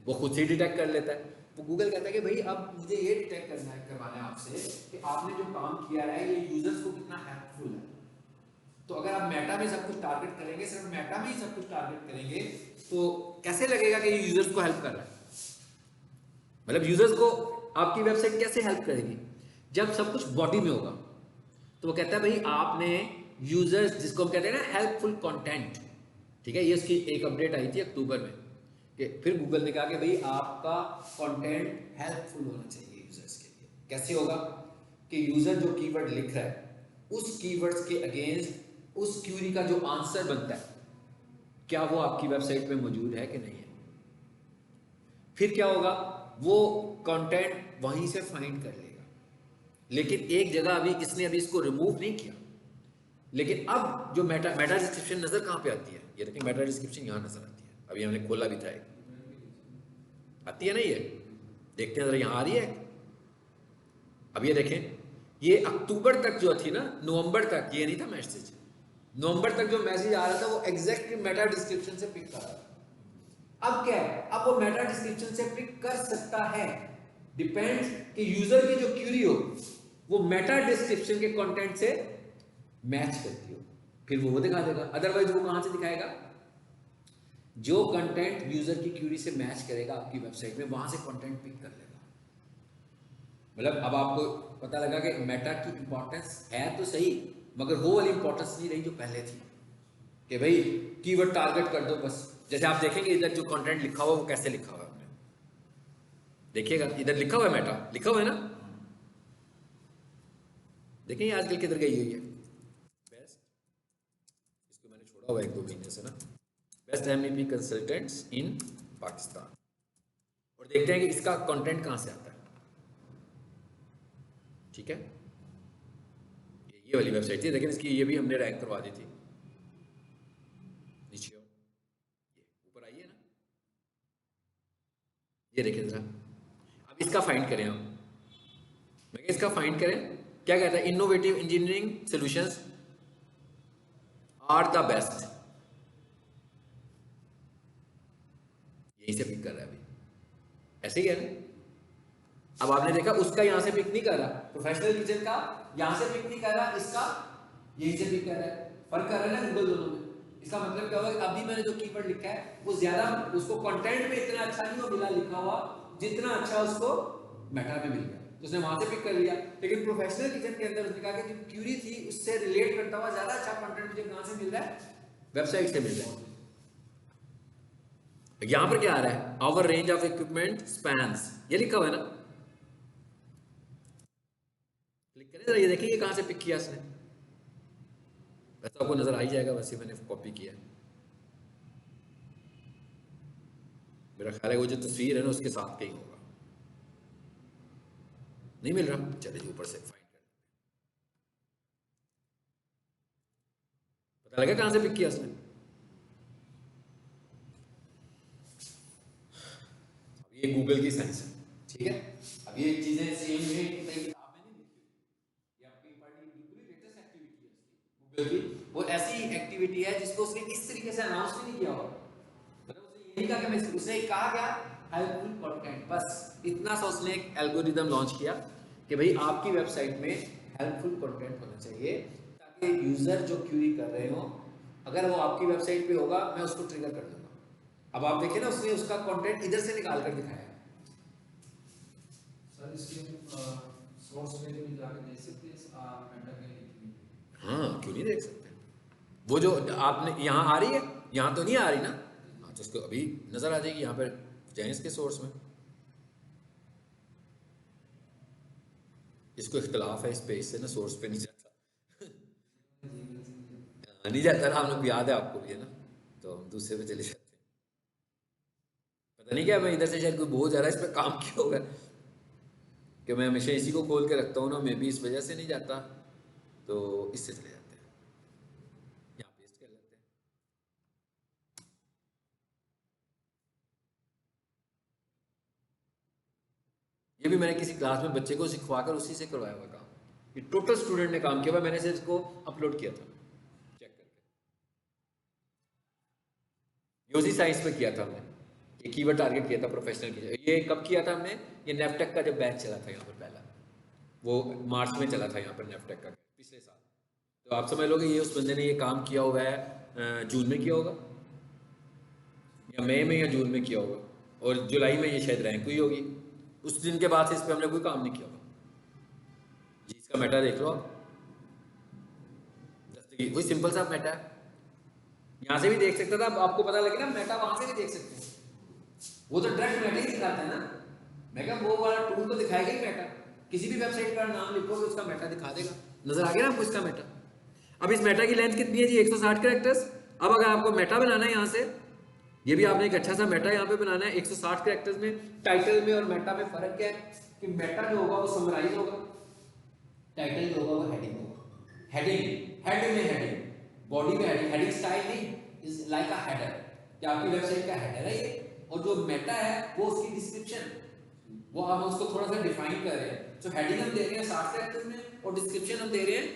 वो खुद से डिटेक्ट कर लेता है, वो गूगल कहता है कि भाई अब मुझे ये डिटेक्ट करवाना है आपसे कि आपने जो काम किया है ये यूजर्स को कितना हेल्पफुल है। तो अगर आप मेटा में सब कुछ टारगेट करेंगे, सिर्फ मेटा में ही सब कुछ टारगेट करेंगे, तो कैसे लगेगा कि ये यूजर्स को हेल्प कर रहा है, मतलब यूजर्स को आपकी वेबसाइट कैसे हेल्प करेगी जब सब कुछ बॉडी में होगा। तो वो कहता है भाई आपने यूजर्स, जिसको हम कहते हैं ना हेल्पफुल कंटेंट, ठीक है, ये इसकी एक अपडेट आई थी अक्टूबर में कि फिर गूगल ने कहा कि भाई आपका कंटेंट हेल्पफुल होना चाहिए यूजर्स के लिए। कैसे होगा कि यूजर जो कीवर्ड लिख रहा है उस कीवर्ड्स के अगेंस्ट उस क्यूरी का जो आंसर बनता है क्या वो आपकी वेबसाइट में मौजूद है कि नहीं है। फिर क्या होगा, वो कंटेंट वहीं से फाइंड कर लेगा, लेकिन एक जगह अभी इसने इसको रिमूव नहीं किया, लेकिन अब जो मेटा डिस्क्रिप्शन नजर कहाँ पे आती है, ये देखें मेटा डिस्क्रिप्शन यहाँ नजर आती है, अभी हमने खोला भी था, आती है ना, ये देखते हैं जरा, यहाँ आ रही है। अब ये देखें, ये अक्टूबर तक जो थी ना, नवंबर तक ये नहीं था मैसेज, नवंबर तक जो मैसेज आ रहा था वो एग्जैक्टली मेटा डिस्क्रिप्शन से पिक कर रहा था। अब क्या है, अब वो मेटा डिस्क्रिप्शन से पिक कर सकता है, डिपेंड्स कि यूजर की जो क्यूरी हो वो मेटा डिस्क्रिप्शन के कंटेंट से मैच करती हो, फिर वो दिखा देगा। अदरवाइज वो कहां से दिखाएगा, जो कंटेंट यूजर की क्यूरी से मैच करेगा आपकी वेबसाइट में, वहां से कंटेंट पिक कर लेगा। मतलब अब आपको पता लगा कि मेटा की इंपॉर्टेंस है तो सही, मगर वो वाली इंपॉर्टेंस नहीं रही जो पहले थी कि भाई कीवर्ड टारगेट कर दो बस। जैसे आप देखेंगे इधर जो कंटेंट लिखा हुआ वो कैसे लिखा हुआ है, हमने देखिएगा इधर लिखा हुआ है, मेटा लिखा हुआ है ना, देखिए आजकल किधर गई हुई है, बेस्ट, इसको मैंने छोड़ा हुआ 1-2 महीने से ना, बेस्ट एमईपी कंसल्टेंट्स इन पाकिस्तान, और देखते हैं कि इसका कंटेंट कहां से आता है। ठीक है, ये वाली वेबसाइट थी, लेकिन इसकी ये भी हमने रैंक करवा दी थी। नीचे आओ, ये ऊपर आइए ना, ये देखिए जरा, अब इसका फाइंड करें हम, मैं इसका फाइंड करें, क्या कहता है, innovative engineering solutions are the best, यहीं से पिक कर रहा है अभी, ऐसे ही है ना। अब आपने देखा उसका यहां से पिक नहीं कर रहा, प्रोफेशनल किचन का यहां से पिक नहीं कर रहा, इसका यहीं से पिक कर रहा है, फर्क कर रहा है ना गूगल दोनों में। इसका मतलब क्या होगा, अभी मैंने जो कीवर्ड लिखा है वो ज्यादा उसको कंटेंट में इतना अच्छा नहीं हो मिला लिखा हुआ जितना अच्छा उसको मेटा में मिल गया, तो उसने वहां से पिक कर लिया। लेकिन प्रोफेशनल किचन के अंदर उसने कहा कि जो क्यूरी थी उससे रिलेट करता हुआ ज्यादा अच्छा कंटेंट मुझे कहां से मिल रहा है, वेबसाइट से मिल रहा है। यहां पर क्या आ रहा है, our range of equipment spans, ये लिखा हुआ है ना, क्लिक करें जरा, ये देखिए ये कहां से पिक किया इसने, वैसे आपको नजर आ ही जाएगा, वैसे मैंने कॉपी किया है, मेरा ख्याल है वो जो तस्वीर है ना उसके साथ कहीं होगा, नहीं मिल रहा, चलिए ऊपर से फाइंड कर, पता लगा कहां से पिक किया उसने। अब ये गूगल की साइंस है, ठीक है, अब ये चीजें सेम है, किताब में नहीं लिखी, ये आपकी बिल्कुल लेटेस्ट एक्टिविटी है उसकी गूगल की, वो ऐसी एक्टिविटी है जिसको उसने इस तरीके से अनाउंस भी नहीं किया होगा, मतलब उसने ये नहीं कहा कि मैं, उसने कहा क्या, हेल्पफुल कंटेंट, बस इतना सा उसने एक एल्गोरिदम लॉन्च किया कि भाई आपकी वेबसाइट में हेल्पफुल कंटेंट होना चाहिए, ताकि यूजर जो क्यूरी कर रहे हो अगर वो आपकी वेबसाइट पे होगा मैं उसको ट्रिगर कर दूंगा। अब आप देखिए ना उसने उसका कंटेंट इधर से निकाल कर दिखाया। सर इसके सोर्स पेज में जाके देख सकते हैं इस मेटा के लिए? हाँ क्यों नहीं देख सकते, वो जो आपने यहाँ आ रही है, यहाँ तो नहीं आ रही ना, हाँ तो उसको अभी नजर आ जाएगी, यहाँ पर जाए इसके सोर्स में, इसको इख्तलाफ है इस पेज से ना, सोर्स पे नहीं जाता नहीं जाता ना, हम लोग याद है आपको भी है ना, तो हम दूसरे पे चले जाते हैं। पता नहीं क्या, मैं इधर से शायद कोई बहुत ज़्यादा इस पर काम किया होगा कि मैं हमेशा इसी को खोल के रखता हूँ ना, मैं भी इस वजह से नहीं जाता, तो इससे चले जाते हैं, यहाँ पेस्ट कर लेते हैं। ये भी मैंने किसी क्लास में बच्चे को सिखवा कर उसी से करवाया हुआ काम, ये टोटल स्टूडेंट ने काम किया हुआ, मैंने सिर्फ इसको अपलोड किया था चेक करके, यूजी साइंस पे किया था हमने, ये कीवर्ड टारगेट किया था प्रोफेशनल की। ये कब किया था हमने, ये नेफटेक का जब बैच चला था यहाँ पर पहला, वो मार्च में चला था यहाँ पर नेफटेक का पिछले साल, तो आप समझ लोगे ये उस बंदे ने ये काम किया हुआ है जून में किया होगा या मई में या जून में किया होगा, और जुलाई में ये शायद रैंक हुई होगी, उस दिन के बाद से इस पर हमने कोई काम नहीं किया होगा जी। इसका मेटा देख लो आप, वही सिंपल सा मेटा है, यहाँ से भी देख सकता था, अब आपको पता लगे ना मेटा वहां से भी देख सकते हैं, वो तो डायरेक्ट मेटा ही दिखाता है ना, मैं क्या वो वाला टूल तो दिखाएगा ही मेटा, किसी भी वेबसाइट का नाम लिखोगे उसका मेटा दिखा देगा, नजर आ गया ना आपको इसका मेटा। अब इस मेटा की लेंथ कितनी है जी, 160 कैरेक्टर्स। अब अगर आपको मेटा बनाना है यहाँ से, ये भी आपने एक अच्छा सा मेटा यहाँ पे बनाना है 160 कैरेक्टर्स में। टाइटल में और मेटा में फर्क क्या है कि मेटा जो होगा वो समराइज होगा, टाइटल जो होगा वो हेडिंग होगा, हेड में हेडिंग, बॉडी में हेडिंग, हेडिंग स्टाइल नहीं, इज लाइक अ हेडर, कि आपकी वेबसाइट का हेडर है ये, और जो मेटा है वो उसकी डिस्क्रिप्शन, वो हम उसको थोड़ा सा डिफाइन कर रहे हैं। तो हेडिंग हम दे रहे हैं 60 कैरेक्टर्स में और डिस्क्रिप्शन हम दे रहे हैं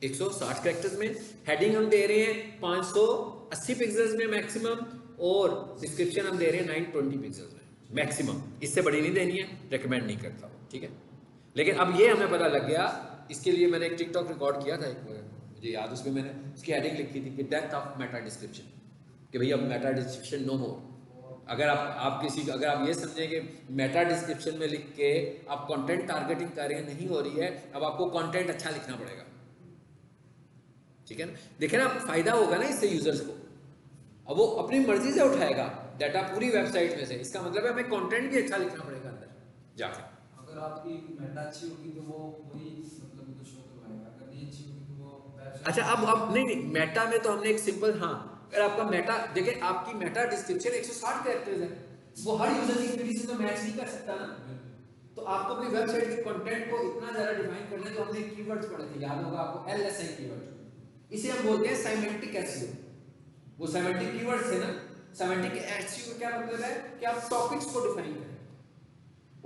160 कैरेक्टर्स में। हेडिंग हम दे रहे हैं 580 पिक्सेल्स में मैक्सिमम, और डिस्क्रिप्शन हम दे रहे हैं 920 पिक्सेल्स में मैक्सिमम, इससे बड़ी नहीं देनी है, रेकमेंड नहीं करता हूँ, ठीक है। लेकिन अब ये हमें पता लग गया, इसके लिए मैंने एक टिकटॉक रिकॉर्ड किया था एक, मुझे याद, उसमें मैंने उसकी हेडिंग लिखी थी कि डेथ ऑफ मेटा डिस्क्रिप्शन, कि भैया मेटा डिस्क्रिप्शन नो मोर। अगर अगर आप ये समझें कि मेटा डिस्क्रिप्शन में लिख के आप कंटेंट टारगेटिंग कर रहे हैं, नहीं हो रही है, अब आपको कंटेंट अच्छा लिखना पड़ेगा, ठीक है ना। देखें ना, फायदा होगा ना इससे यूजर्स को, अब वो अपनी मर्जी से उठाएगा डाटा पूरी वेबसाइट में से, इसका मतलब है हमें कंटेंट भी अच्छा लिखना पड़ेगा अंदर जाके। अगर आपकी मेटा अच्छी होगी तो वो वही मतलब तो शो करवाएगा, अगर नहीं अच्छी होगी तो वो वेबसाइट। अच्छा, अब नहीं, मेटा में तो हमने एक सिंपल, हाँ, अगर आपका मेटा देखिए, आपकी मेटा डिस्क्रिप्शन 160 कैरेक्टर्स है, वो हर यूजर की पीडी से तो मैच नहीं कर सकता ना, तो आपको अपनी वेबसाइट के कंटेंट को इतना ज्यादा डिफाइन करना है। तो हमने कीवर्ड्स पढ़े थे, याद होगा आपको, LSI कीवर्ड, इसे हम बोलते हैं सेमेंटिक एसईओ। वो सेमेंटिक कीवर्ड्स है ना, सेमेंटिक एसईओ क्या मतलब है कि आप टॉपिक्स को डिफाइन करें,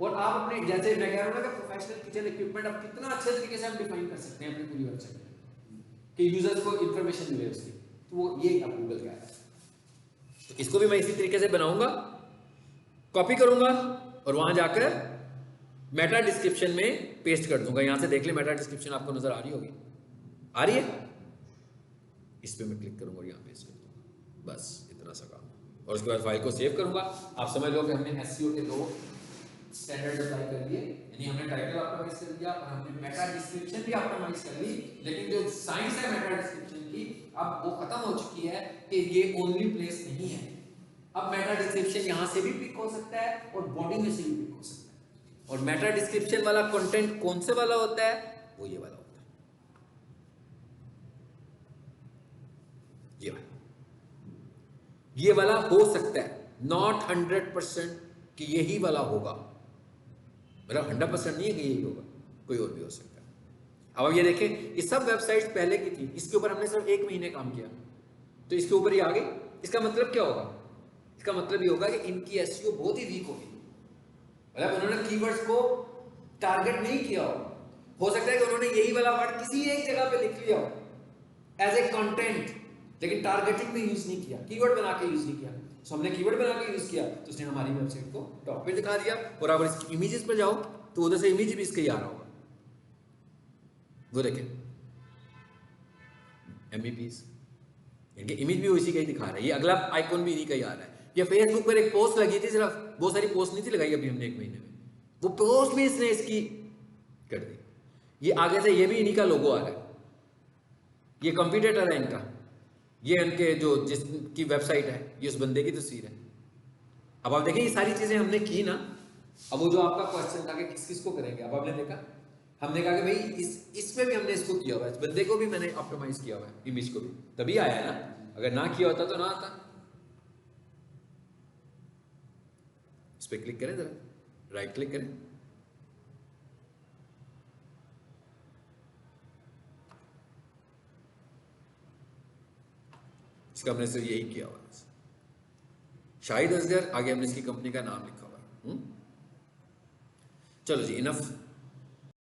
और आप अपने, जैसे मैं कह रहा हूं ना कि प्रोफेशनल किचन इक्विपमेंट आप कितना अच्छे तरीके से हम डिफाइन कर सकते हैं अपनी पूरी वेबसाइट में कि यूजर्स को इंफॉर्मेशन मिले उसकी, तो वो ये अब गूगल कह रहा है। तो इसको भी मैं इसी तरीके से बनाऊंगा, कॉपी करूंगा और वहां जाकर मेटा डिस्क्रिप्शन में पेस्ट कर दूंगा। यहां से देख ले, मेटा डिस्क्रिप्शन आपको नजर आ रही होगी, आ रही है, इस पे मैं क्लिक करूंगा और यहाँ पेस्ट कर दूंगा, बस इतना सा काम। और उसके बाद फाइल को सेव करूंगा। आप समझ लो कि हमने एसईओ के 2 स्टैंडर्ड अप्लाई कर लिए, यानी हमने टाइटल ऑप्टिमाइज कर दिया और हमने मेटा डिस्क्रिप्शन भी ऑप्टिमाइज कर ली। लेकिन जो साइंस है मेटा डिस्क्रिप्शन की, अब वो खत्म हो चुकी है कि ये ओनली प्लेस नहीं है। अब मेटा डिस्क्रिप्शन यहां से भी पिक हो सकता है और बॉडी में से भी पिक हो सकता है। और मेटा डिस्क्रिप्शन वाला कंटेंट कौन से वाला होता है, वो ये वाला होता है, ये वाला हो सकता है, नॉट 100% कि यही वाला होगा, मतलब 100% नहीं है कि यही होगा, कोई और भी हो सकता है। अब ये देखें, ये सब वेबसाइट्स पहले की थी, इसके ऊपर हमने सिर्फ 1 महीने काम किया, तो इसके ऊपर ही आ गई। इसका मतलब क्या होगा? इसका मतलब ये होगा कि इनकी एसईओ बहुत ही वीक होगी, मतलब उन्होंने कीवर्ड्स को टारगेट नहीं किया हो सकता है कि उन्होंने यही वाला वर्ड किसी एक जगह पे लिख लिया हो एज ए कंटेंट, लेकिन टारगेटिंग में यूज नहीं किया, कीवर्ड बना के यूज नहीं किया। तो हमने कीवर्ड बना के यूज किया तो उसने हमारी वेबसाइट को टॉप पे दिखा दिया। और अगर इसकी इमेजेस पे जाओ तो उधर से इमेज भी इसके ही आ रहा होगा, वो देखें एमवीपीज, इनके इमेज भी उसी का ही दिखा रहा है। ये अगला आइकॉन भी इन्हीं का ही आ रहा है। ये फेसबुक पर एक पोस्ट लगी थी, सिर्फ बहुत सारी पोस्ट नहीं थी लगाई अभी हमने 1 महीने में, वो पोस्ट भी इसने इसकी कर दी। ये आगे से ये भी इन्हीं का लोगो आ रहा है, ये कंपटीटर है इनका, ये इनके जो जिसकी वेबसाइट है ये उस बंदे की तस्वीर है। अब आप देखिए ये सारी चीजें हमने की ना। अब वो जो आपका क्वेश्चन था कि किस किस को करेंगे, अब आपने देखा, हमने कहा कि भाई इसमें भी हमने इसको किया हुआ है, इस बंदे को भी मैंने ऑप्टिमाइज किया हुआ है, इमेज को भी, तभी आया है ना, अगर ना किया होता तो ना आता। इस पर क्लिक करें, जरा राइट क्लिक करें, इसका हमने सिर्फ यही किया हुआ है। शाहिद असगर, आगे हमने इसकी कंपनी का नाम लिखा हुआ है। चलो जी, इनफ।